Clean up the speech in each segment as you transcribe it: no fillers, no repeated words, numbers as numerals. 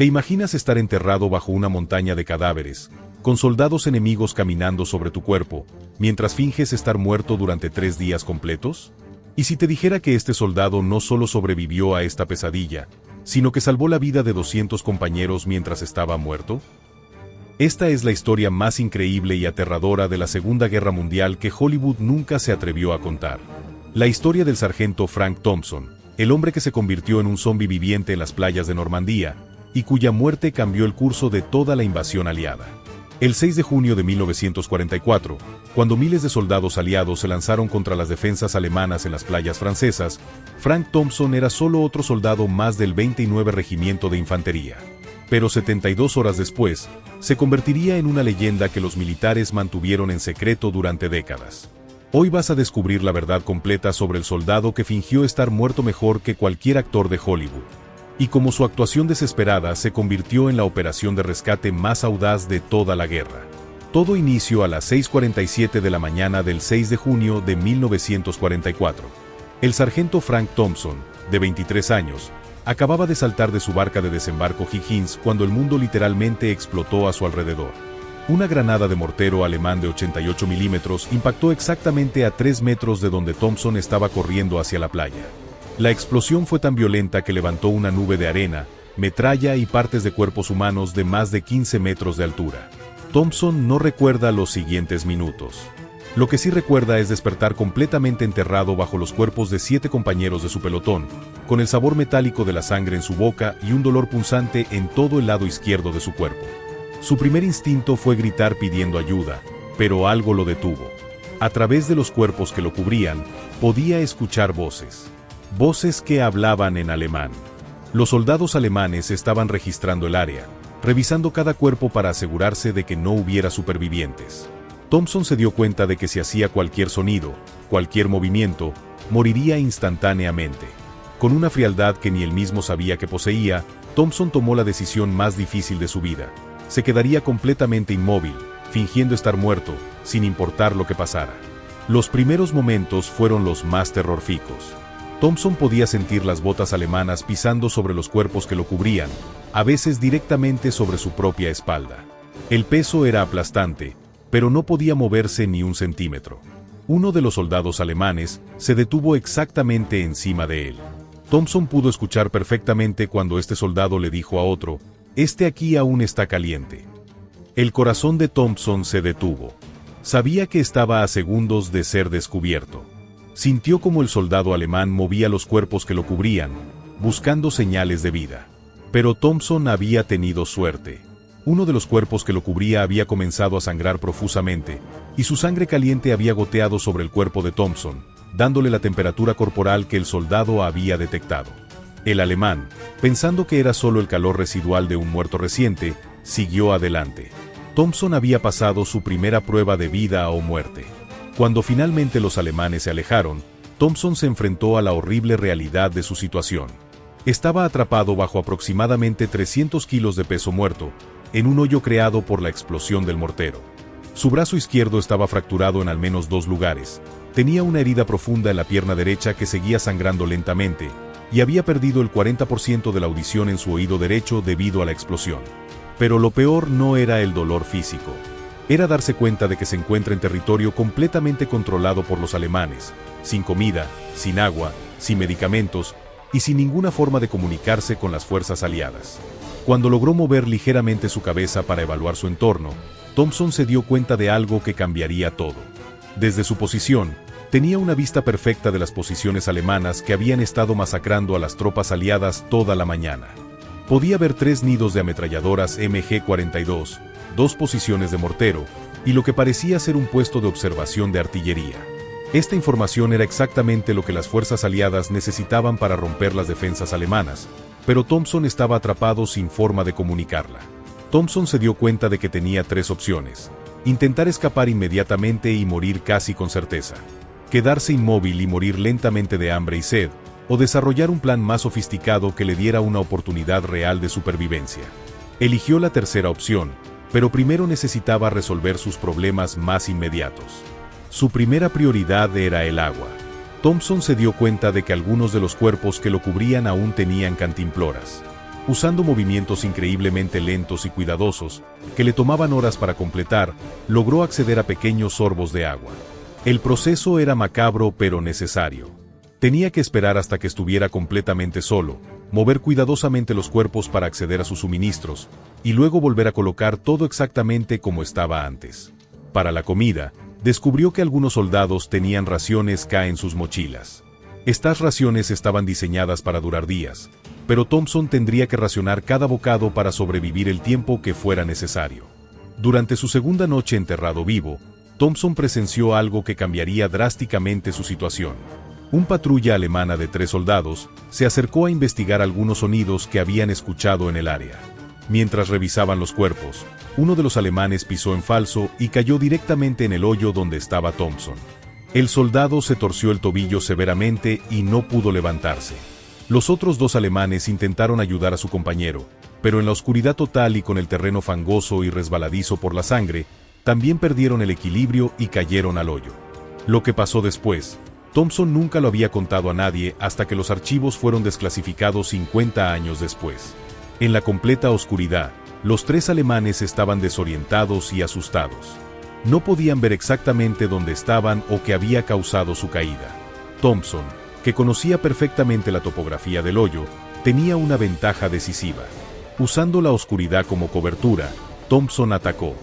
¿Te imaginas estar enterrado bajo una montaña de cadáveres, con soldados enemigos caminando sobre tu cuerpo, mientras finges estar muerto durante 3 días completos? ¿Y si te dijera que este soldado no solo sobrevivió a esta pesadilla, sino que salvó la vida de 200 compañeros mientras estaba muerto? Esta es la historia más increíble y aterradora de la Segunda Guerra Mundial que Hollywood nunca se atrevió a contar. La historia del sargento Frank Thompson, el hombre que se convirtió en un zombi viviente en las playas de Normandía, y cuya muerte cambió el curso de toda la invasión aliada. El 6 de junio de 1944, cuando miles de soldados aliados se lanzaron contra las defensas alemanas en las playas francesas, Frank Thompson era solo otro soldado más del 29 Regimiento de Infantería. Pero 72 horas después, se convertiría en una leyenda que los militares mantuvieron en secreto durante décadas. Hoy vas a descubrir la verdad completa sobre el soldado que fingió estar muerto mejor que cualquier actor de Hollywood, y cómo su actuación desesperada se convirtió en la operación de rescate más audaz de toda la guerra. Todo inició a las 6:47 de la mañana del 6 de junio de 1944. El sargento Frank Thompson, de 23 años, acababa de saltar de su barca de desembarco Higgins cuando el mundo literalmente explotó a su alrededor. Una granada de mortero alemán de 88 milímetros impactó exactamente a 3 metros de donde Thompson estaba corriendo hacia la playa. La explosión fue tan violenta que levantó una nube de arena, metralla y partes de cuerpos humanos de más de 15 metros de altura. Thompson no recuerda los siguientes minutos. Lo que sí recuerda es despertar completamente enterrado bajo los cuerpos de 7 compañeros de su pelotón, con el sabor metálico de la sangre en su boca y un dolor punzante en todo el lado izquierdo de su cuerpo. Su primer instinto fue gritar pidiendo ayuda, pero algo lo detuvo. A través de los cuerpos que lo cubrían, podía escuchar voces. Voces que hablaban en alemán. Los soldados alemanes estaban registrando el área, revisando cada cuerpo para asegurarse de que no hubiera supervivientes. Thompson se dio cuenta de que si hacía cualquier sonido, cualquier movimiento, moriría instantáneamente. Con una frialdad que ni él mismo sabía que poseía, Thompson tomó la decisión más difícil de su vida. Se quedaría completamente inmóvil, fingiendo estar muerto, sin importar lo que pasara. Los primeros momentos fueron los más terroríficos. Thompson podía sentir las botas alemanas pisando sobre los cuerpos que lo cubrían, a veces directamente sobre su propia espalda. El peso era aplastante, pero no podía moverse ni un centímetro. Uno de los soldados alemanes se detuvo exactamente encima de él. Thompson pudo escuchar perfectamente cuando este soldado le dijo a otro: "Este aquí aún está caliente". El corazón de Thompson se detuvo. Sabía que estaba a segundos de ser descubierto. Sintió como el soldado alemán movía los cuerpos que lo cubrían, buscando señales de vida. Pero Thompson había tenido suerte. Uno de los cuerpos que lo cubría había comenzado a sangrar profusamente, y su sangre caliente había goteado sobre el cuerpo de Thompson, dándole la temperatura corporal que el soldado había detectado. El alemán, pensando que era solo el calor residual de un muerto reciente, siguió adelante. Thompson había pasado su primera prueba de vida o muerte. Cuando finalmente los alemanes se alejaron, Thompson se enfrentó a la horrible realidad de su situación. Estaba atrapado bajo aproximadamente 300 kilos de peso muerto, en un hoyo creado por la explosión del mortero. Su brazo izquierdo estaba fracturado en al menos 2 lugares, tenía una herida profunda en la pierna derecha que seguía sangrando lentamente, y había perdido el 40% de la audición en su oído derecho debido a la explosión. Pero lo peor no era el dolor físico. Era darse cuenta de que se encuentra en territorio completamente controlado por los alemanes, sin comida, sin agua, sin medicamentos y sin ninguna forma de comunicarse con las fuerzas aliadas. Cuando logró mover ligeramente su cabeza para evaluar su entorno, Thompson se dio cuenta de algo que cambiaría todo. Desde su posición, tenía una vista perfecta de las posiciones alemanas que habían estado masacrando a las tropas aliadas toda la mañana. Podía ver 3 nidos de ametralladoras MG-42, 2 posiciones de mortero, y lo que parecía ser un puesto de observación de artillería. Esta información era exactamente lo que las fuerzas aliadas necesitaban para romper las defensas alemanas, pero Thompson estaba atrapado sin forma de comunicarla. Thompson se dio cuenta de que tenía 3 opciones: intentar escapar inmediatamente y morir casi con certeza, quedarse inmóvil y morir lentamente de hambre y sed, o desarrollar un plan más sofisticado que le diera una oportunidad real de supervivencia. Eligió la tercera opción, pero primero necesitaba resolver sus problemas más inmediatos. Su primera prioridad era el agua. Thompson se dio cuenta de que algunos de los cuerpos que lo cubrían aún tenían cantimploras. Usando movimientos increíblemente lentos y cuidadosos, que le tomaban horas para completar, logró acceder a pequeños sorbos de agua. El proceso era macabro pero necesario. Tenía que esperar hasta que estuviera completamente solo, mover cuidadosamente los cuerpos para acceder a sus suministros, y luego volver a colocar todo exactamente como estaba antes. Para la comida, descubrió que algunos soldados tenían raciones K en sus mochilas. Estas raciones estaban diseñadas para durar días, pero Thompson tendría que racionar cada bocado para sobrevivir el tiempo que fuera necesario. Durante su segunda noche enterrado vivo, Thompson presenció algo que cambiaría drásticamente su situación. Un patrulla alemana de 3 soldados se acercó a investigar algunos sonidos que habían escuchado en el área. Mientras revisaban los cuerpos, uno de los alemanes pisó en falso y cayó directamente en el hoyo donde estaba Thompson. El soldado se torció el tobillo severamente y no pudo levantarse. Los otros 2 alemanes intentaron ayudar a su compañero, pero en la oscuridad total y con el terreno fangoso y resbaladizo por la sangre, también perdieron el equilibrio y cayeron al hoyo. Lo que pasó después, Thompson nunca lo había contado a nadie hasta que los archivos fueron desclasificados 50 años después. En la completa oscuridad, los 3 alemanes estaban desorientados y asustados. No podían ver exactamente dónde estaban o qué había causado su caída. Thompson, que conocía perfectamente la topografía del hoyo, tenía una ventaja decisiva. Usando la oscuridad como cobertura, Thompson atacó.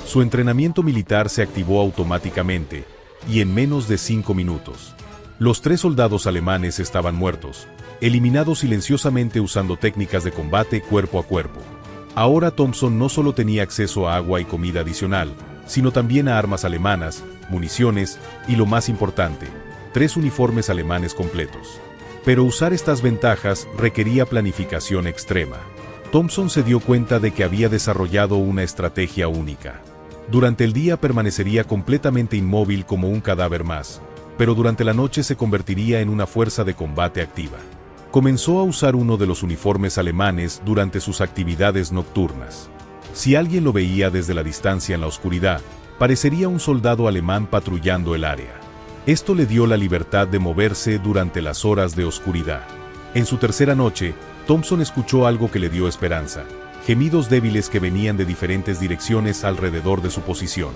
Su entrenamiento militar se activó automáticamente, y en menos de 5 minutos. Los 3 soldados alemanes estaban muertos, eliminados silenciosamente usando técnicas de combate cuerpo a cuerpo. Ahora Thompson no solo tenía acceso a agua y comida adicional, sino también a armas alemanas, municiones y, lo más importante, 3 uniformes alemanes completos. Pero usar estas ventajas requería planificación extrema. Thompson se dio cuenta de que había desarrollado una estrategia única. Durante el día permanecería completamente inmóvil como un cadáver más, pero durante la noche se convertiría en una fuerza de combate activa. Comenzó a usar uno de los uniformes alemanes durante sus actividades nocturnas. Si alguien lo veía desde la distancia en la oscuridad, parecería un soldado alemán patrullando el área. Esto le dio la libertad de moverse durante las horas de oscuridad. En su tercera noche, Thompson escuchó algo que le dio esperanza. Gemidos débiles que venían de diferentes direcciones alrededor de su posición.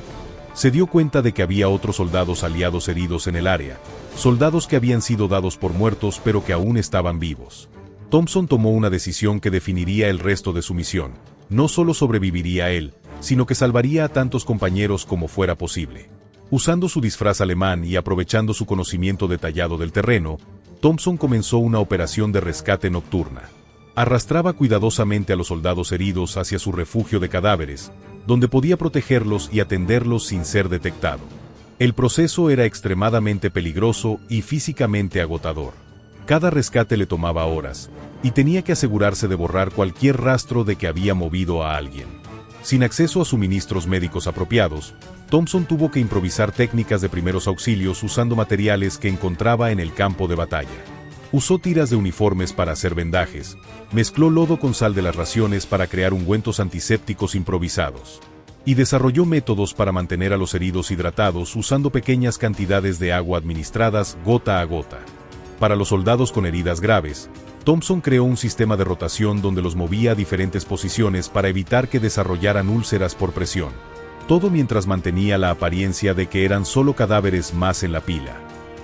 Se dio cuenta de que había otros soldados aliados heridos en el área, soldados que habían sido dados por muertos pero que aún estaban vivos. Thompson tomó una decisión que definiría el resto de su misión. No solo sobreviviría él, sino que salvaría a tantos compañeros como fuera posible. Usando su disfraz alemán y aprovechando su conocimiento detallado del terreno, Thompson comenzó una operación de rescate nocturna. Arrastraba cuidadosamente a los soldados heridos hacia su refugio de cadáveres, donde podía protegerlos y atenderlos sin ser detectado. El proceso era extremadamente peligroso y físicamente agotador. Cada rescate le tomaba horas, y tenía que asegurarse de borrar cualquier rastro de que había movido a alguien. Sin acceso a suministros médicos apropiados, Thompson tuvo que improvisar técnicas de primeros auxilios usando materiales que encontraba en el campo de batalla. Usó tiras de uniformes para hacer vendajes, mezcló lodo con sal de las raciones para crear ungüentos antisépticos improvisados, y desarrolló métodos para mantener a los heridos hidratados usando pequeñas cantidades de agua administradas gota a gota. Para los soldados con heridas graves, Thompson creó un sistema de rotación donde los movía a diferentes posiciones para evitar que desarrollaran úlceras por presión. Todo mientras mantenía la apariencia de que eran solo cadáveres más en la pila.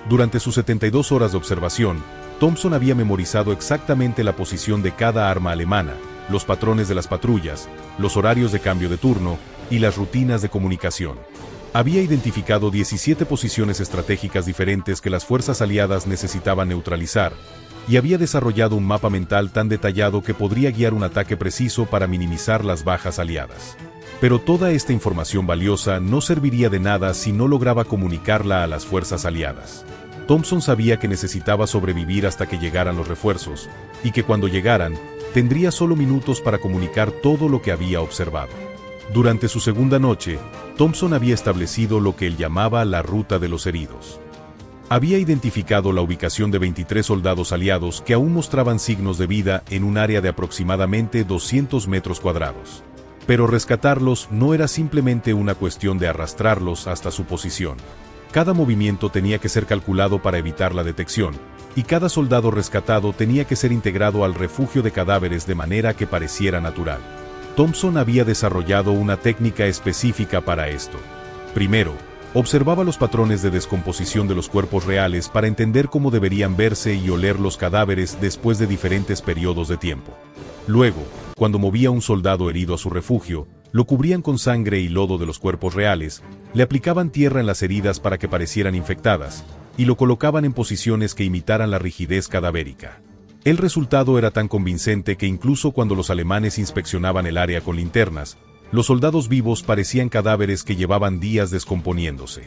Durante sus 72 horas de observación, Thompson había memorizado exactamente la posición de cada arma alemana, los patrones de las patrullas, los horarios de cambio de turno y las rutinas de comunicación. Había identificado 17 posiciones estratégicas diferentes que las fuerzas aliadas necesitaban neutralizar, y había desarrollado un mapa mental tan detallado que podría guiar un ataque preciso para minimizar las bajas aliadas. Pero toda esta información valiosa no serviría de nada si no lograba comunicarla a las fuerzas aliadas. Thompson sabía que necesitaba sobrevivir hasta que llegaran los refuerzos, y que cuando llegaran, tendría solo minutos para comunicar todo lo que había observado. Durante su segunda noche, Thompson había establecido lo que él llamaba la ruta de los heridos. Había identificado la ubicación de 23 soldados aliados que aún mostraban signos de vida en un área de aproximadamente 200 metros cuadrados. Pero rescatarlos no era simplemente una cuestión de arrastrarlos hasta su posición. Cada movimiento tenía que ser calculado para evitar la detección, y cada soldado rescatado tenía que ser integrado al refugio de cadáveres de manera que pareciera natural. Thompson había desarrollado una técnica específica para esto. Primero, observaba los patrones de descomposición de los cuerpos reales para entender cómo deberían verse y oler los cadáveres después de diferentes periodos de tiempo. Luego, cuando movía un soldado herido a su refugio, lo cubrían con sangre y lodo de los cuerpos reales, le aplicaban tierra en las heridas para que parecieran infectadas, y lo colocaban en posiciones que imitaran la rigidez cadavérica. El resultado era tan convincente que incluso cuando los alemanes inspeccionaban el área con linternas, los soldados vivos parecían cadáveres que llevaban días descomponiéndose.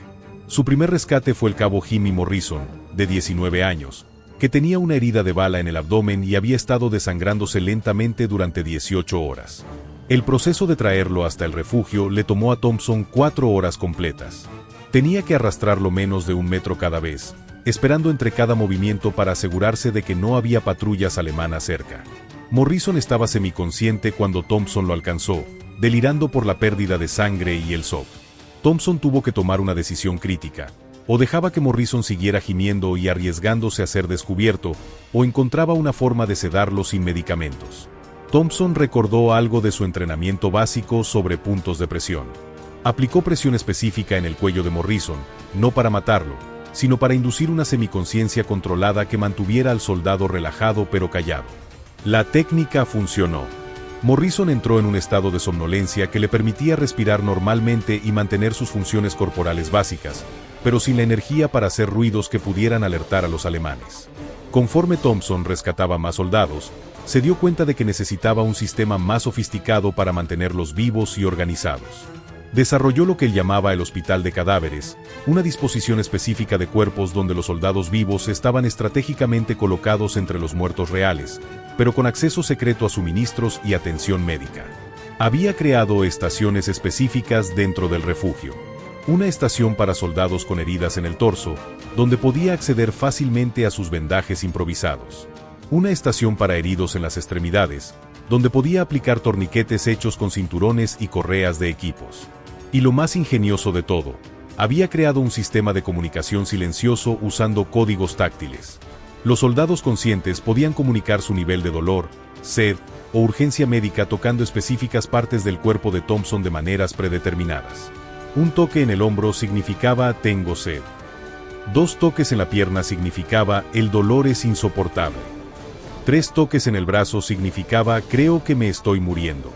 Su primer rescate fue el cabo Jimmy Morrison, de 19 años, que tenía una herida de bala en el abdomen y había estado desangrándose lentamente durante 18 horas. El proceso de traerlo hasta el refugio le tomó a Thompson 4 horas completas. Tenía que arrastrarlo menos de 1 metro cada vez, esperando entre cada movimiento para asegurarse de que no había patrullas alemanas cerca. Morrison estaba semiconsciente cuando Thompson lo alcanzó, delirando por la pérdida de sangre y el shock. Thompson tuvo que tomar una decisión crítica: o dejaba que Morrison siguiera gimiendo y arriesgándose a ser descubierto, o encontraba una forma de sedarlo sin medicamentos. Thompson recordó algo de su entrenamiento básico sobre puntos de presión. Aplicó presión específica en el cuello de Morrison, no para matarlo, sino para inducir una semiconsciencia controlada que mantuviera al soldado relajado pero callado. La técnica funcionó. Morrison entró en un estado de somnolencia que le permitía respirar normalmente y mantener sus funciones corporales básicas, pero sin la energía para hacer ruidos que pudieran alertar a los alemanes. Conforme Thompson rescataba más soldados, se dio cuenta de que necesitaba un sistema más sofisticado para mantenerlos vivos y organizados. Desarrolló lo que él llamaba el hospital de cadáveres, una disposición específica de cuerpos donde los soldados vivos estaban estratégicamente colocados entre los muertos reales, pero con acceso secreto a suministros y atención médica. Había creado estaciones específicas dentro del refugio. Una estación para soldados con heridas en el torso, donde podía acceder fácilmente a sus vendajes improvisados. Una estación para heridos en las extremidades, donde podía aplicar torniquetes hechos con cinturones y correas de equipos. Y lo más ingenioso de todo, había creado un sistema de comunicación silencioso usando códigos táctiles. Los soldados conscientes podían comunicar su nivel de dolor, sed o urgencia médica tocando específicas partes del cuerpo de Thompson de maneras predeterminadas. Un toque en el hombro significaba «tengo sed». 2 toques en la pierna significaba «el dolor es insoportable». 3 toques en el brazo significaba «creo que me estoy muriendo».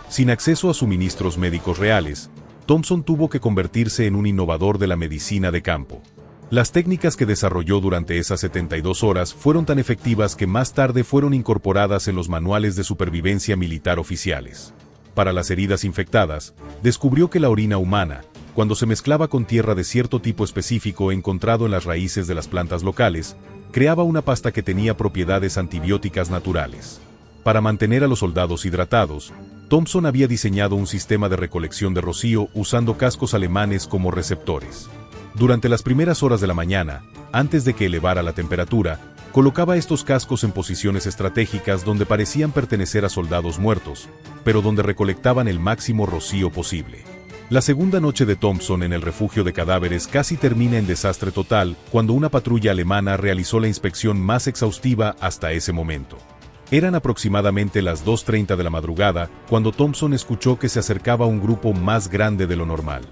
Sin acceso a suministros médicos reales, Thompson tuvo que convertirse en un innovador de la medicina de campo. Las técnicas que desarrolló durante esas 72 horas fueron tan efectivas que más tarde fueron incorporadas en los manuales de supervivencia militar oficiales. Para las heridas infectadas, descubrió que la orina humana, cuando se mezclaba con tierra de cierto tipo específico encontrado en las raíces de las plantas locales, creaba una pasta que tenía propiedades antibióticas naturales. Para mantener a los soldados hidratados, Thompson había diseñado un sistema de recolección de rocío usando cascos alemanes como receptores. Durante las primeras horas de la mañana, antes de que elevara la temperatura, colocaba estos cascos en posiciones estratégicas donde parecían pertenecer a soldados muertos, pero donde recolectaban el máximo rocío posible. La segunda noche de Thompson en el refugio de cadáveres casi termina en desastre total cuando una patrulla alemana realizó la inspección más exhaustiva hasta ese momento. Eran aproximadamente las 2:30 de la madrugada cuando Thompson escuchó que se acercaba un grupo más grande de lo normal.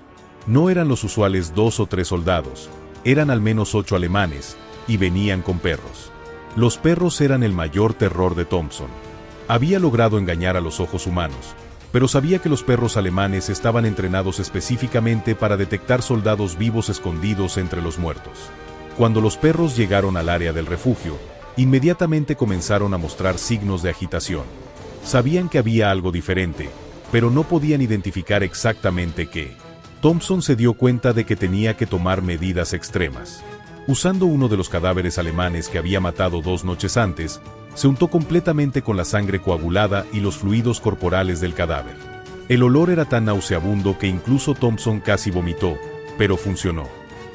No eran los usuales 2 o 3 soldados, eran al menos 8 alemanes, y venían con perros. Los perros eran el mayor terror de Thompson. Había logrado engañar a los ojos humanos, pero sabía que los perros alemanes estaban entrenados específicamente para detectar soldados vivos escondidos entre los muertos. Cuando los perros llegaron al área del refugio, inmediatamente comenzaron a mostrar signos de agitación. Sabían que había algo diferente, pero no podían identificar exactamente qué. Thompson se dio cuenta de que tenía que tomar medidas extremas. Usando uno de los cadáveres alemanes que había matado 2 noches antes, se untó completamente con la sangre coagulada y los fluidos corporales del cadáver. El olor era tan nauseabundo que incluso Thompson casi vomitó, pero funcionó.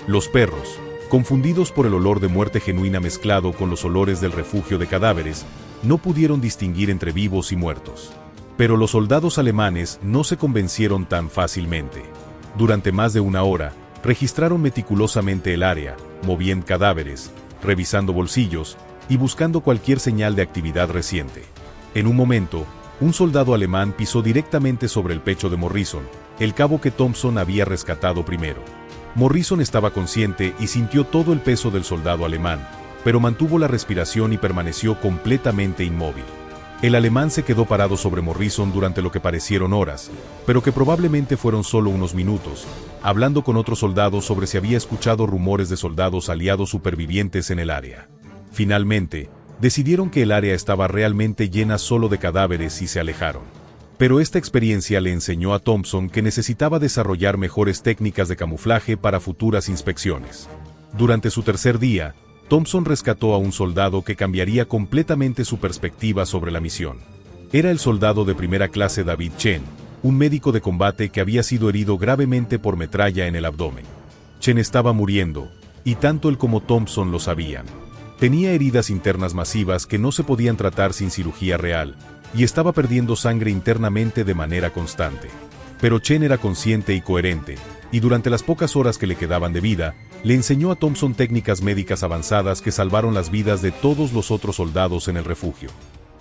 Los perros, confundidos por el olor de muerte genuina mezclado con los olores del refugio de cadáveres, no pudieron distinguir entre vivos y muertos. Pero los soldados alemanes no se convencieron tan fácilmente. Durante más de 1 hora, registraron meticulosamente el área, movían cadáveres, revisando bolsillos y buscando cualquier señal de actividad reciente. En un momento, un soldado alemán pisó directamente sobre el pecho de Morrison, el cabo que Thompson había rescatado primero. Morrison estaba consciente y sintió todo el peso del soldado alemán, pero mantuvo la respiración y permaneció completamente inmóvil. El alemán se quedó parado sobre Morrison durante lo que parecieron horas, pero que probablemente fueron solo unos minutos, hablando con otros soldados sobre si había escuchado rumores de soldados aliados supervivientes en el área. Finalmente, decidieron que el área estaba realmente llena solo de cadáveres y se alejaron. Pero esta experiencia le enseñó a Thompson que necesitaba desarrollar mejores técnicas de camuflaje para futuras inspecciones. Durante su tercer día, Thompson rescató a un soldado que cambiaría completamente su perspectiva sobre la misión. Era el soldado de primera clase David Chen, un médico de combate que había sido herido gravemente por metralla en el abdomen. Chen estaba muriendo, y tanto él como Thompson lo sabían. Tenía heridas internas masivas que no se podían tratar sin cirugía real, y estaba perdiendo sangre internamente de manera constante. Pero Chen era consciente y coherente, y durante las pocas horas que le quedaban de vida, le enseñó a Thompson técnicas médicas avanzadas que salvaron las vidas de todos los otros soldados en el refugio.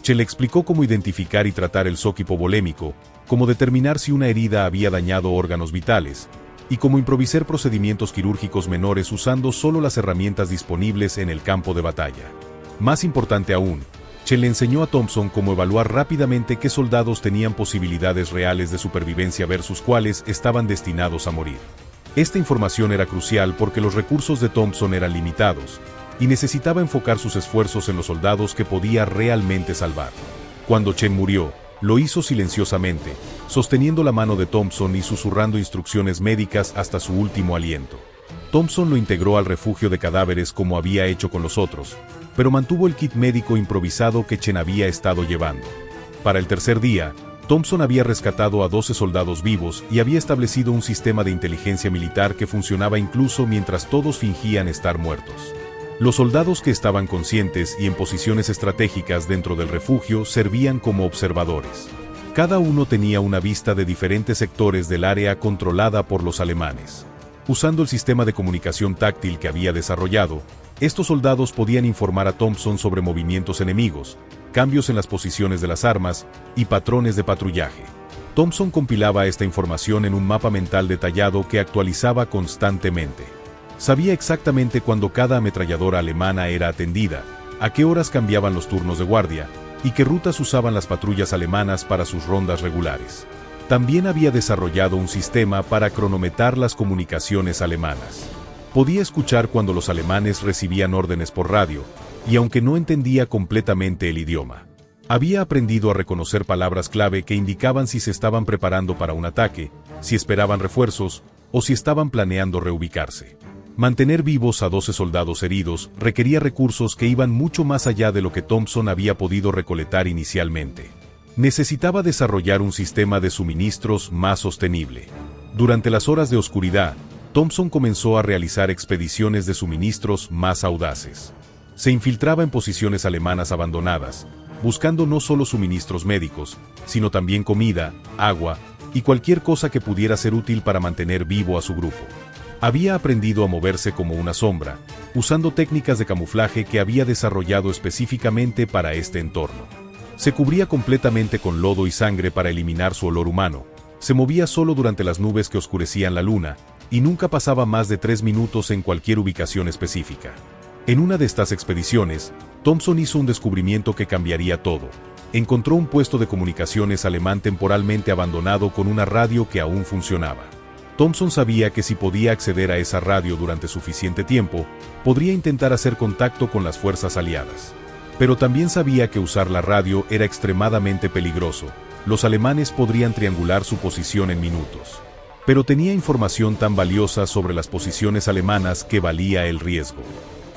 Chen le explicó cómo identificar y tratar el shock hipovolémico, cómo determinar si una herida había dañado órganos vitales, y cómo improvisar procedimientos quirúrgicos menores usando solo las herramientas disponibles en el campo de batalla. Más importante aún, Chen le enseñó a Thompson cómo evaluar rápidamente qué soldados tenían posibilidades reales de supervivencia versus cuáles estaban destinados a morir. Esta información era crucial porque los recursos de Thompson eran limitados, y necesitaba enfocar sus esfuerzos en los soldados que podía realmente salvar. Cuando Chen murió, lo hizo silenciosamente, sosteniendo la mano de Thompson y susurrando instrucciones médicas hasta su último aliento. Thompson lo integró al refugio de cadáveres como había hecho con los otros, pero mantuvo el kit médico improvisado que Chen había estado llevando. Para el tercer día, Thompson había rescatado a 12 soldados vivos y había establecido un sistema de inteligencia militar que funcionaba incluso mientras todos fingían estar muertos. Los soldados que estaban conscientes y en posiciones estratégicas dentro del refugio servían como observadores. Cada uno tenía una vista de diferentes sectores del área controlada por los alemanes. Usando el sistema de comunicación táctil que había desarrollado, estos soldados podían informar a Thompson sobre movimientos enemigos, cambios en las posiciones de las armas y patrones de patrullaje. Thompson compilaba esta información en un mapa mental detallado que actualizaba constantemente. Sabía exactamente cuándo cada ametralladora alemana era atendida, a qué horas cambiaban los turnos de guardia, y qué rutas usaban las patrullas alemanas para sus rondas regulares. También había desarrollado un sistema para cronometrar las comunicaciones alemanas. Podía escuchar cuando los alemanes recibían órdenes por radio, y aunque no entendía completamente el idioma, había aprendido a reconocer palabras clave que indicaban si se estaban preparando para un ataque, si esperaban refuerzos, o si estaban planeando reubicarse. Mantener vivos a 12 soldados heridos requería recursos que iban mucho más allá de lo que Thompson había podido recolectar inicialmente. Necesitaba desarrollar un sistema de suministros más sostenible. Durante las horas de oscuridad, Thompson comenzó a realizar expediciones de suministros más audaces. Se infiltraba en posiciones alemanas abandonadas, buscando no solo suministros médicos, sino también comida, agua y cualquier cosa que pudiera ser útil para mantener vivo a su grupo. Había aprendido a moverse como una sombra, usando técnicas de camuflaje que había desarrollado específicamente para este entorno. Se cubría completamente con lodo y sangre para eliminar su olor humano, se movía solo durante las nubes que oscurecían la luna, y nunca pasaba más de 3 minutos en cualquier ubicación específica. En una de estas expediciones, Thompson hizo un descubrimiento que cambiaría todo. Encontró un puesto de comunicaciones alemán temporalmente abandonado con una radio que aún funcionaba. Thompson sabía que si podía acceder a esa radio durante suficiente tiempo, podría intentar hacer contacto con las fuerzas aliadas. Pero también sabía que usar la radio era extremadamente peligroso. Los alemanes podrían triangular su posición en minutos. Pero tenía información tan valiosa sobre las posiciones alemanas que valía el riesgo.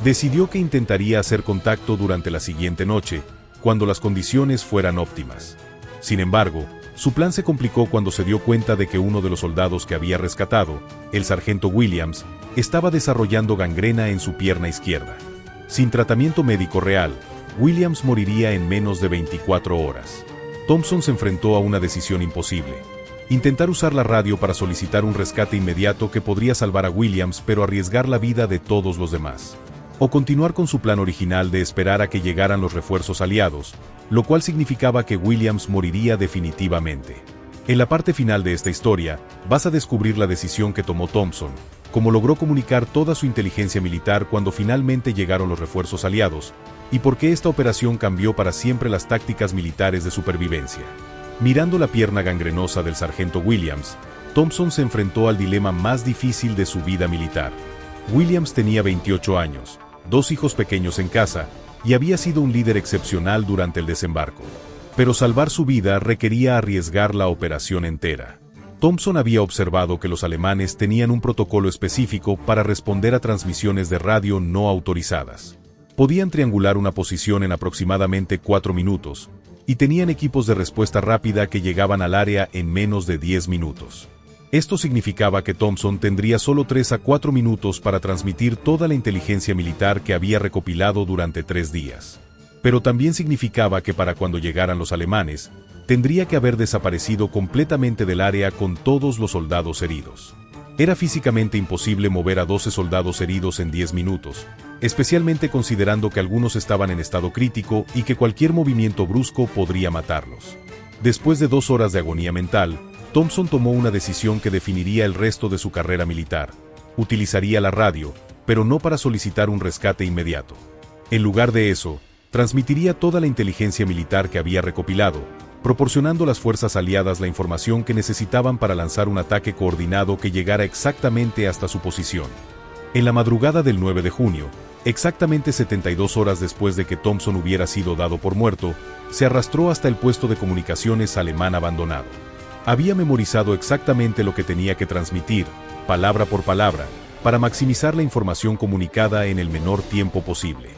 Decidió que intentaría hacer contacto durante la siguiente noche, cuando las condiciones fueran óptimas. Sin embargo, su plan se complicó cuando se dio cuenta de que uno de los soldados que había rescatado, el sargento Williams, estaba desarrollando gangrena en su pierna izquierda. Sin tratamiento médico real, Williams moriría en menos de 24 horas. Thompson se enfrentó a una decisión imposible. Intentar usar la radio para solicitar un rescate inmediato que podría salvar a Williams pero arriesgar la vida de todos los demás. o continuar con su plan original de esperar a que llegaran los refuerzos aliados, lo cual significaba que Williams moriría definitivamente. En la parte final de esta historia, vas a descubrir la decisión que tomó Thompson, cómo logró comunicar toda su inteligencia militar cuando finalmente llegaron los refuerzos aliados, y por qué esta operación cambió para siempre las tácticas militares de supervivencia. Mirando la pierna gangrenosa del sargento Williams, Thompson se enfrentó al dilema más difícil de su vida militar. Williams tenía 28 años, 2 hijos pequeños en casa, y había sido un líder excepcional durante el desembarco. Pero salvar su vida requería arriesgar la operación entera. Thompson había observado que los alemanes tenían un protocolo específico para responder a transmisiones de radio no autorizadas. Podían triangular una posición en aproximadamente 4 minutos, y tenían equipos de respuesta rápida que llegaban al área en menos de 10 minutos. Esto significaba que Thompson tendría solo 3 a 4 minutos para transmitir toda la inteligencia militar que había recopilado durante 3 días. Pero también significaba que para cuando llegaran los alemanes, tendría que haber desaparecido completamente del área con todos los soldados heridos. Era físicamente imposible mover a 12 soldados heridos en 10 minutos, especialmente considerando que algunos estaban en estado crítico y que cualquier movimiento brusco podría matarlos. Después de 2 horas de agonía mental, Thompson tomó una decisión que definiría el resto de su carrera militar. Utilizaría la radio, pero no para solicitar un rescate inmediato. En lugar de eso, transmitiría toda la inteligencia militar que había recopilado, proporcionando a las fuerzas aliadas la información que necesitaban para lanzar un ataque coordinado que llegara exactamente hasta su posición. En la madrugada del 9 de junio, exactamente 72 horas después de que Thompson hubiera sido dado por muerto, se arrastró hasta el puesto de comunicaciones alemán abandonado. Había memorizado exactamente lo que tenía que transmitir, palabra por palabra, para maximizar la información comunicada en el menor tiempo posible.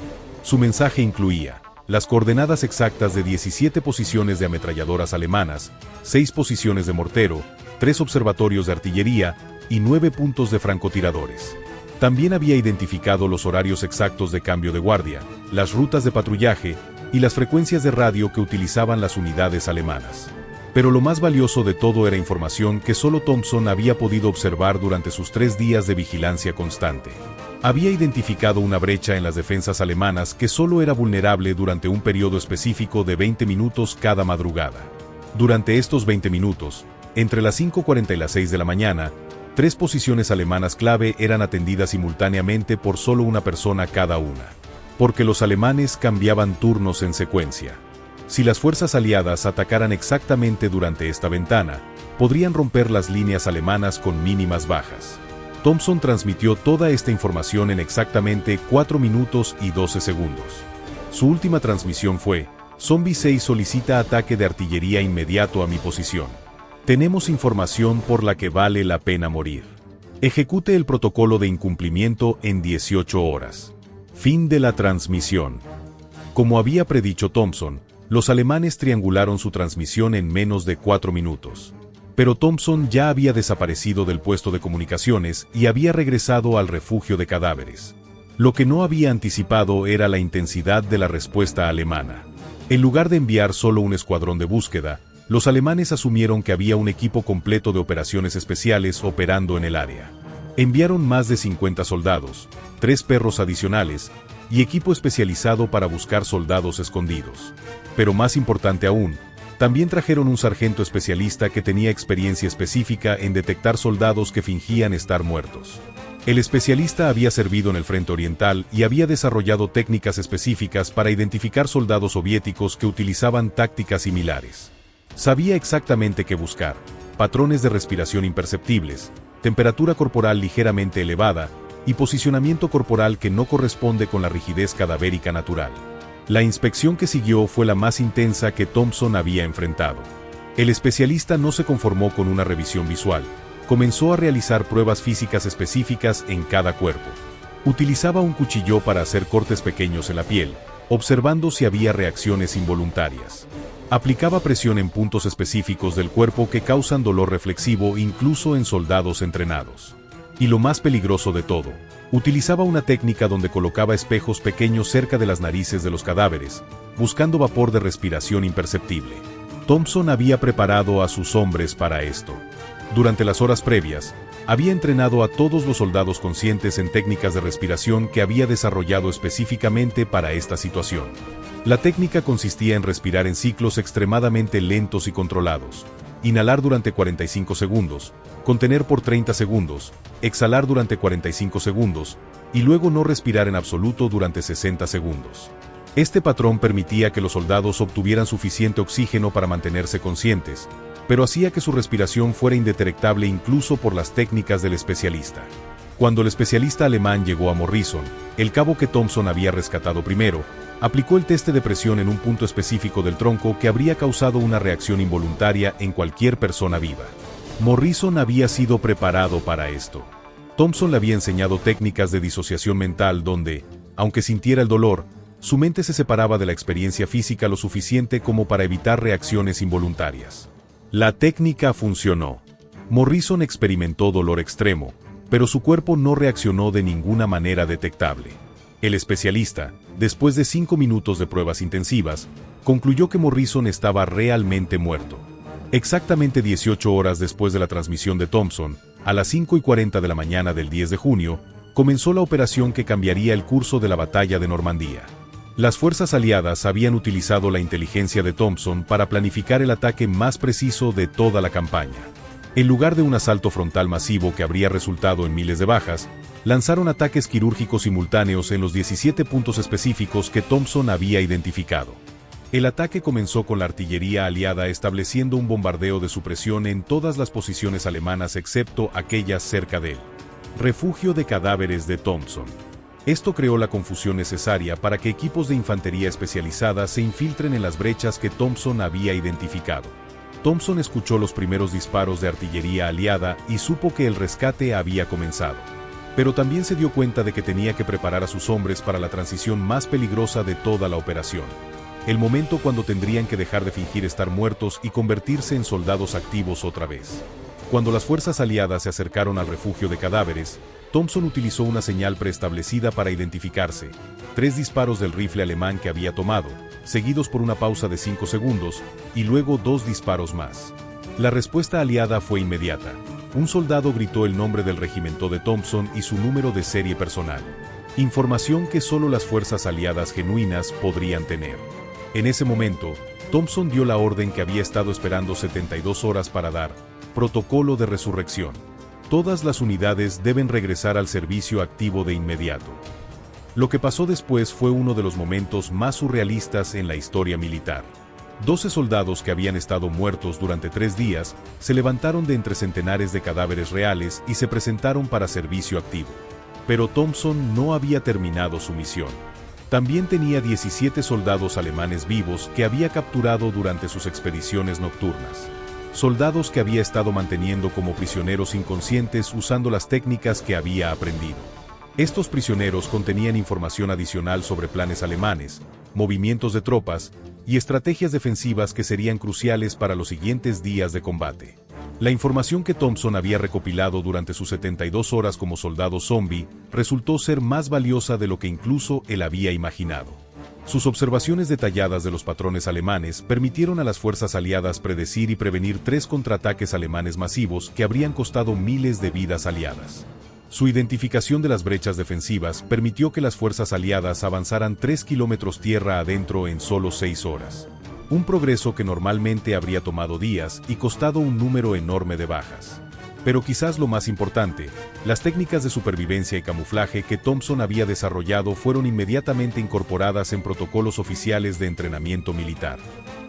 Su mensaje incluía las coordenadas exactas de 17 posiciones de ametralladoras alemanas, 6 posiciones de mortero, 3 observatorios de artillería y 9 puntos de francotiradores. También había identificado los horarios exactos de cambio de guardia, las rutas de patrullaje y las frecuencias de radio que utilizaban las unidades alemanas. Pero lo más valioso de todo era información que solo Thompson había podido observar durante sus 3 días de vigilancia constante. Había identificado una brecha en las defensas alemanas que solo era vulnerable durante un periodo específico de 20 minutos cada madrugada. Durante estos 20 minutos, entre las 5:40 y las 6 de la mañana, 3 posiciones alemanas clave eran atendidas simultáneamente por solo una persona cada una. Porque los alemanes cambiaban turnos en secuencia. Si las fuerzas aliadas atacaran exactamente durante esta ventana, podrían romper las líneas alemanas con mínimas bajas. Thompson transmitió toda esta información en exactamente 4 minutos y 12 segundos. Su última transmisión fue: Zombie 6 solicita ataque de artillería inmediato a mi posición. Tenemos información por la que vale la pena morir. Ejecute el protocolo de incumplimiento en 18 horas. Fin de la transmisión. Como había predicho Thompson, los alemanes triangularon su transmisión en menos de 4 minutos. Pero Thompson ya había desaparecido del puesto de comunicaciones y había regresado al refugio de cadáveres. Lo que no había anticipado era la intensidad de la respuesta alemana. En lugar de enviar solo un escuadrón de búsqueda, los alemanes asumieron que había un equipo completo de operaciones especiales operando en el área. Enviaron más de 50 soldados, 3 perros adicionales y equipo especializado para buscar soldados escondidos. Pero más importante aún, también trajeron un sargento especialista que tenía experiencia específica en detectar soldados que fingían estar muertos. El especialista había servido en el Frente Oriental y había desarrollado técnicas específicas para identificar soldados soviéticos que utilizaban tácticas similares. Sabía exactamente qué buscar: patrones de respiración imperceptibles, temperatura corporal ligeramente elevada y posicionamiento corporal que no corresponde con la rigidez cadavérica natural. La inspección que siguió fue la más intensa que Thompson había enfrentado. El especialista no se conformó con una revisión visual. Comenzó a realizar pruebas físicas específicas en cada cuerpo. Utilizaba un cuchillo para hacer cortes pequeños en la piel, observando si había reacciones involuntarias. Aplicaba presión en puntos específicos del cuerpo que causan dolor reflexivo incluso en soldados entrenados. Y lo más peligroso de todo, utilizaba una técnica donde colocaba espejos pequeños cerca de las narices de los cadáveres, buscando vapor de respiración imperceptible. Thompson había preparado a sus hombres para esto. Durante las horas previas, Había entrenado a todos los soldados conscientes en técnicas de respiración que había desarrollado específicamente para esta situación. La técnica consistía en respirar en ciclos extremadamente lentos y controlados. Inhalar durante 45 segundos, contener por 30 segundos, exhalar durante 45 segundos, y luego no respirar en absoluto durante 60 segundos. Este patrón permitía que los soldados obtuvieran suficiente oxígeno para mantenerse conscientes, pero hacía que su respiración fuera indetectable incluso por las técnicas del especialista. Cuando el especialista alemán llegó a Morrison, el cabo que Thompson había rescatado primero, aplicó el test de presión en un punto específico del tronco que habría causado una reacción involuntaria en cualquier persona viva. Morrison había sido preparado para esto. Thompson le había enseñado técnicas de disociación mental donde, aunque sintiera el dolor, su mente se separaba de la experiencia física lo suficiente como para evitar reacciones involuntarias. La técnica funcionó. Morrison experimentó dolor extremo, pero su cuerpo no reaccionó de ninguna manera detectable. El especialista, después de 5 minutos de pruebas intensivas, concluyó que Morrison estaba realmente muerto. Exactamente 18 horas después de la transmisión de Thompson, a las 5:40 de la mañana del 10 de junio, comenzó la operación que cambiaría el curso de la batalla de Normandía. Las fuerzas aliadas habían utilizado la inteligencia de Thompson para planificar el ataque más preciso de toda la campaña. En lugar de un asalto frontal masivo que habría resultado en miles de bajas, lanzaron ataques quirúrgicos simultáneos en los 17 puntos específicos que Thompson había identificado. El ataque comenzó con la artillería aliada estableciendo un bombardeo de supresión en todas las posiciones alemanas excepto aquellas cerca del refugio de cadáveres de Thompson. Esto creó la confusión necesaria para que equipos de infantería especializada se infiltren en las brechas que Thompson había identificado. Thompson escuchó los primeros disparos de artillería aliada y supo que el rescate había comenzado. Pero también se dio cuenta de que tenía que preparar a sus hombres para la transición más peligrosa de toda la operación. El momento cuando tendrían que dejar de fingir estar muertos y convertirse en soldados activos otra vez. Cuando las fuerzas aliadas se acercaron al refugio de cadáveres, Thompson utilizó una señal preestablecida para identificarse: 3 disparos del rifle alemán que había tomado, seguidos por una pausa de 5 segundos, y luego 2 disparos más. La respuesta aliada fue inmediata. Un soldado gritó el nombre del regimiento de Thompson y su número de serie personal. Información que solo las fuerzas aliadas genuinas podrían tener. En ese momento, Thompson dio la orden que había estado esperando 72 horas para dar: protocolo de resurrección. Todas las unidades deben regresar al servicio activo de inmediato. Lo que pasó después fue uno de los momentos más surrealistas en la historia militar. 12 soldados que habían estado muertos durante 3 días se levantaron de entre centenares de cadáveres reales y se presentaron para servicio activo. Pero Thompson no había terminado su misión. También tenía 17 soldados alemanes vivos que había capturado durante sus expediciones nocturnas. Soldados que había estado manteniendo como prisioneros inconscientes usando las técnicas que había aprendido. Estos prisioneros contenían información adicional sobre planes alemanes, movimientos de tropas y estrategias defensivas que serían cruciales para los siguientes días de combate. La información que Thompson había recopilado durante sus 72 horas como soldado zombie resultó ser más valiosa de lo que incluso él había imaginado. Sus observaciones detalladas de los patrones alemanes permitieron a las fuerzas aliadas predecir y prevenir 3 contraataques alemanes masivos que habrían costado miles de vidas aliadas. Su identificación de las brechas defensivas permitió que las fuerzas aliadas avanzaran 3 kilómetros tierra adentro en solo 6 horas. Un progreso que normalmente habría tomado días y costado un número enorme de bajas. Pero quizás lo más importante, las técnicas de supervivencia y camuflaje que Thompson había desarrollado fueron inmediatamente incorporadas en protocolos oficiales de entrenamiento militar.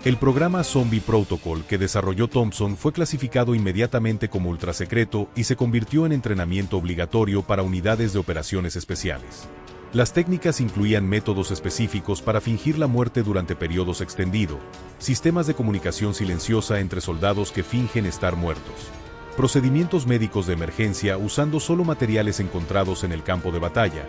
El programa Zombie Protocol que desarrolló Thompson fue clasificado inmediatamente como ultrasecreto y se convirtió en entrenamiento obligatorio para unidades de operaciones especiales. Las técnicas incluían métodos específicos para fingir la muerte durante periodos extendidos, sistemas de comunicación silenciosa entre soldados que fingen estar muertos, procedimientos médicos de emergencia usando solo materiales encontrados en el campo de batalla,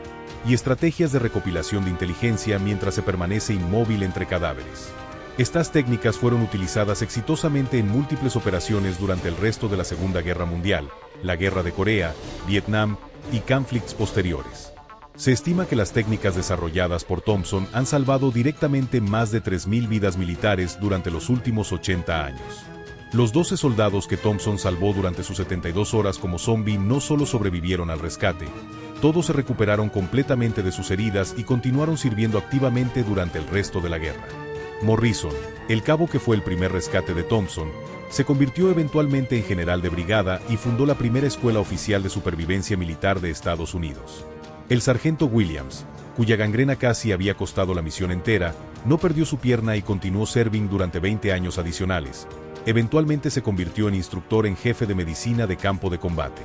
y estrategias de recopilación de inteligencia mientras se permanece inmóvil entre cadáveres. Estas técnicas fueron utilizadas exitosamente en múltiples operaciones durante el resto de la Segunda Guerra Mundial, la Guerra de Corea, Vietnam y conflictos posteriores. Se estima que las técnicas desarrolladas por Thompson han salvado directamente más de 3.000 vidas militares durante los últimos 80 años. Los 12 soldados que Thompson salvó durante sus 72 horas como zombie no solo sobrevivieron al rescate, todos se recuperaron completamente de sus heridas y continuaron sirviendo activamente durante el resto de la guerra. Morrison, el cabo que fue el primer rescate de Thompson, se convirtió eventualmente en general de brigada y fundó la primera escuela oficial de supervivencia militar de Estados Unidos. El sargento Williams, cuya gangrena casi había costado la misión entera, no perdió su pierna y continuó serving durante 20 años adicionales. Eventualmente se convirtió en instructor en jefe de medicina de campo de combate.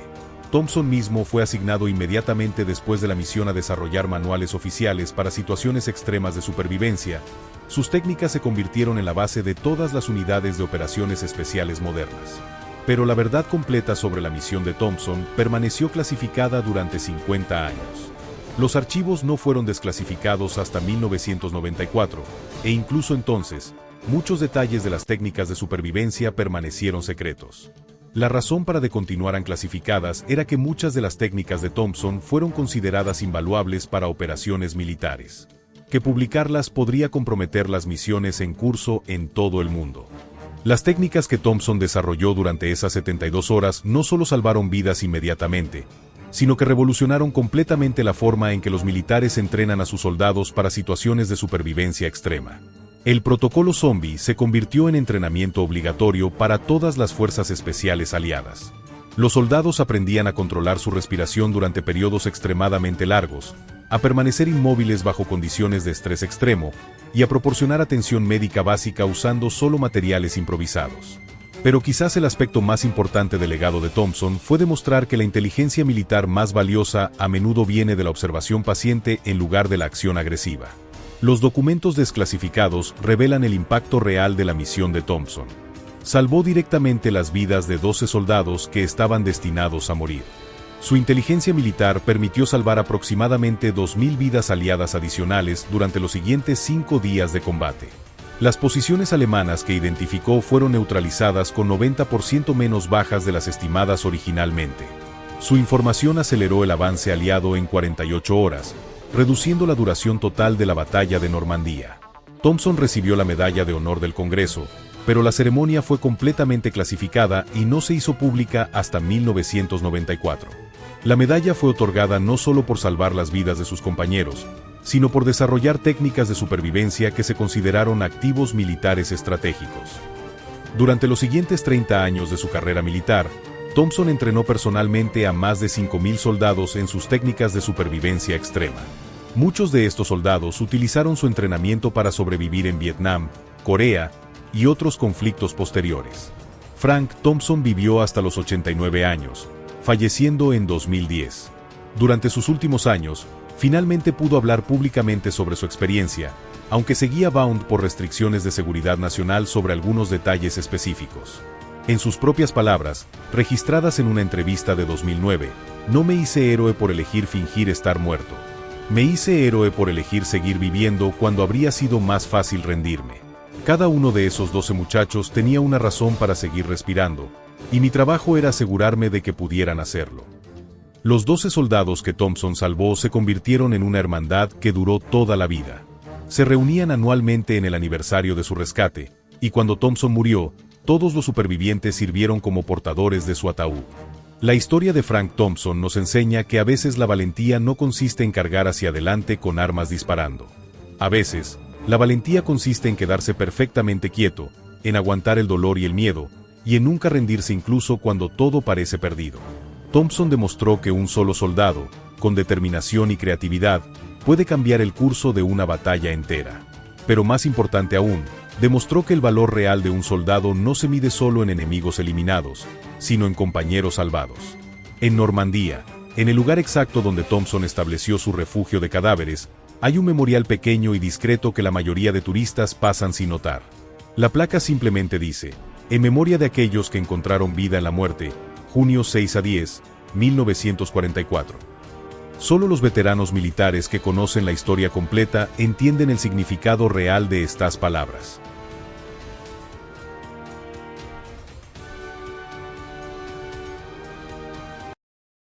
Thompson mismo fue asignado inmediatamente después de la misión a desarrollar manuales oficiales para situaciones extremas de supervivencia. Sus técnicas se convirtieron en la base de todas las unidades de operaciones especiales modernas. Pero la verdad completa sobre la misión de Thompson permaneció clasificada durante 50 años. Los archivos no fueron desclasificados hasta 1994, e incluso entonces, muchos detalles de las técnicas de supervivencia permanecieron secretos. La razón para que continuaran clasificadas era que muchas de las técnicas de Thompson fueron consideradas invaluables para operaciones militares. Que publicarlas podría comprometer las misiones en curso en todo el mundo. Las técnicas que Thompson desarrolló durante esas 72 horas no solo salvaron vidas inmediatamente, sino que revolucionaron completamente la forma en que los militares entrenan a sus soldados para situaciones de supervivencia extrema. El protocolo zombie se convirtió en entrenamiento obligatorio para todas las fuerzas especiales aliadas. Los soldados aprendían a controlar su respiración durante periodos extremadamente largos, a permanecer inmóviles bajo condiciones de estrés extremo, y a proporcionar atención médica básica usando solo materiales improvisados. Pero quizás el aspecto más importante del legado de Thompson fue demostrar que la inteligencia militar más valiosa a menudo viene de la observación paciente en lugar de la acción agresiva. Los documentos desclasificados revelan el impacto real de la misión de Thompson. Salvó directamente las vidas de 12 soldados que estaban destinados a morir. Su inteligencia militar permitió salvar aproximadamente 2.000 vidas aliadas adicionales durante los siguientes 5 días de combate. Las posiciones alemanas que identificó fueron neutralizadas con 90% menos bajas de las estimadas originalmente. Su información aceleró el avance aliado en 48 horas, reduciendo la duración total de la batalla de Normandía. Thompson recibió la Medalla de Honor del Congreso, pero la ceremonia fue completamente clasificada y no se hizo pública hasta 1994. La medalla fue otorgada no solo por salvar las vidas de sus compañeros, sino por desarrollar técnicas de supervivencia que se consideraron activos militares estratégicos. Durante los siguientes 30 años de su carrera militar, Thompson entrenó personalmente a más de 5.000 soldados en sus técnicas de supervivencia extrema. Muchos de estos soldados utilizaron su entrenamiento para sobrevivir en Vietnam, Corea y otros conflictos posteriores. Frank Thompson vivió hasta los 89 años, falleciendo en 2010. Durante sus últimos años, finalmente pudo hablar públicamente sobre su experiencia, aunque seguía bound por restricciones de seguridad nacional sobre algunos detalles específicos. En sus propias palabras, registradas en una entrevista de 2009, no me hice héroe por elegir fingir estar muerto. Me hice héroe por elegir seguir viviendo cuando habría sido más fácil rendirme. Cada uno de esos 12 muchachos tenía una razón para seguir respirando, y mi trabajo era asegurarme de que pudieran hacerlo. Los 12 soldados que Thompson salvó se convirtieron en una hermandad que duró toda la vida. Se reunían anualmente en el aniversario de su rescate, y cuando Thompson murió, todos los supervivientes sirvieron como portadores de su ataúd. La historia de Frank Thompson nos enseña que a veces la valentía no consiste en cargar hacia adelante con armas disparando. A veces, la valentía consiste en quedarse perfectamente quieto, en aguantar el dolor y el miedo, y en nunca rendirse incluso cuando todo parece perdido. Thompson demostró que un solo soldado, con determinación y creatividad, puede cambiar el curso de una batalla entera. Pero más importante aún, demostró que el valor real de un soldado no se mide solo en enemigos eliminados, sino en compañeros salvados. En Normandía, en el lugar exacto donde Thompson estableció su refugio de cadáveres, hay un memorial pequeño y discreto que la mayoría de turistas pasan sin notar. La placa simplemente dice, en memoria de aquellos que encontraron vida en la muerte, junio 6 a 10, 1944. Solo los veteranos militares que conocen la historia completa entienden el significado real de estas palabras.